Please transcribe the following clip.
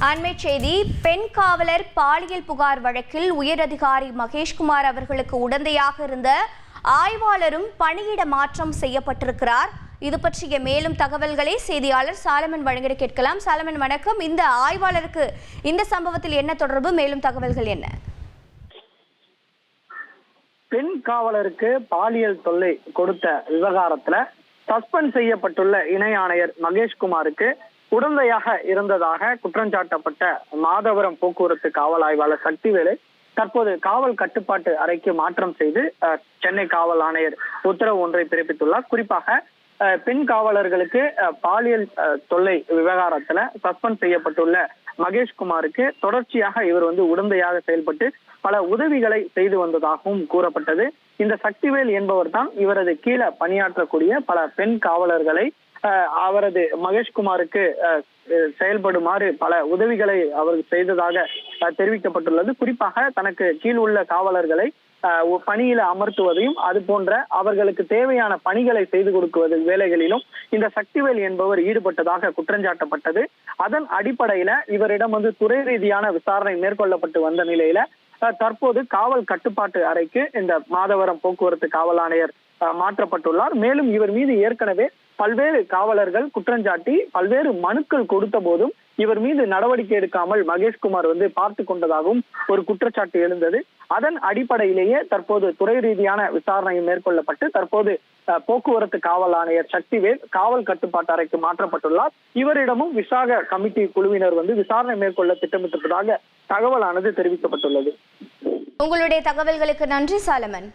அண்மை செய்தி. பெண் காவலர் பாலியல் புகார் வழக்கில் உயரதிகாரி மகேஷ்குமார் அவர்களுக்கு உடந்தையாக இருந்த ஆய்வாளரும் பணியிட மாற்றம் செய்யப்பட்டிருக்கிறார். இது பற்றிய மேலும் தகவல்களை செய்தியாளர் சாலமன் வழங்கிட கேட்கலாம். சாலமன் வணக்கம். இந்த ஆய்வாளருக்கு இந்த சம்பவத்தில் என்ன தொடர்பு, மேலும் தகவல்கள் என்ன? பெண் காவலருக்கு பாலியல் தொல்லை கொடுத்த விவகாரத்துல சஸ்பெண்ட் செய்யப்பட்டுள்ள இணை ஆணையர் மகேஷ்குமாருக்கு உடந்தையாக இருந்ததாக குற்றஞ்சாட்டப்பட்ட மாதவரம் போக்குவரத்து காவல் ஆய்வாளர் சக்திவேலை தற்போது காவல் கட்டுப்பாட்டு அறைக்கு மாற்றம் செய்து சென்னை காவல் ஆணையர் உத்தரவு ஒன்றை பிறப்பித்துள்ளார். குறிப்பாக பெண் காவலர்களுக்கு பாலியல் தொல்லை விவகாரத்துல சஸ்பெண்ட் செய்யப்பட்டுள்ள மகேஷ்குமாருக்கு தொடர்ச்சியாக இவர் உடந்தையாக செயல்பட்டு பல உதவிகளை செய்து வந்ததாகவும் கூறப்பட்டது. இந்த சக்திவேல் என்பவர் தான் இவரது கீழே பணியாற்றக்கூடிய பல பெண் காவலர்களை அவரது மகேஷ்குமாருக்கு செயல்படுமாறு பல உதவிகளை அவர் செய்ததாக தெரிவிக்கப்பட்டுள்ளது. குறிப்பாக தனக்கு கீழ் உள்ள காவலர்களை பணியில அமர்த்துவதையும் அது போன்ற அவர்களுக்கு தேவையான பணிகளை செய்து கொடுக்குவது வேலைகளிலும் இந்த சக்திவேல் என்பவர் ஈடுபட்டதாக குற்றஞ்சாட்டப்பட்டது. அதன் அடிப்படையில இவரிடம் துறை ரீதியான விசாரணை மேற்கொள்ளப்பட்டு வந்த நிலையில தற்போது காவல் கட்டுப்பாட்டு அறைக்கு இந்த மாதவரம் போக்குவரத்து காவல் ஆணையர் மாற்றப்பட்டுள்ளார். மேலும் இவர் மீது ஏற்கனவே பல்வேறு காவலர்கள் குற்றஞ்சாட்டி பல்வேறு மனுக்கள் கொடுத்த போதும் இவர் மீது நடவடிக்கை எடுக்காமல் மகேஷ்குமார் பார்த்து கொண்டதாகவும் ஒரு குற்றச்சாட்டு எழுந்தது. அதன் அடிப்படையிலேயே தற்போது துறை ரீதியான விசாரணை மேற்கொள்ளப்பட்டு தற்போது போக்குவரத்து காவல் ஆணையர் சக்திவேல் காவல் கட்டுப்பாட்டு அறைக்கு மாற்றப்பட்டுள்ளார். இவரிடமும் விசாக கமிட்டி குழுவினர் விசாரணை மேற்கொள்ள திட்டமிட்டிருப்பதாக தகவலானது தெரிவிக்கப்பட்டுள்ளது. உங்களுடைய தகவல்களுக்கு நன்றி சாலமன்.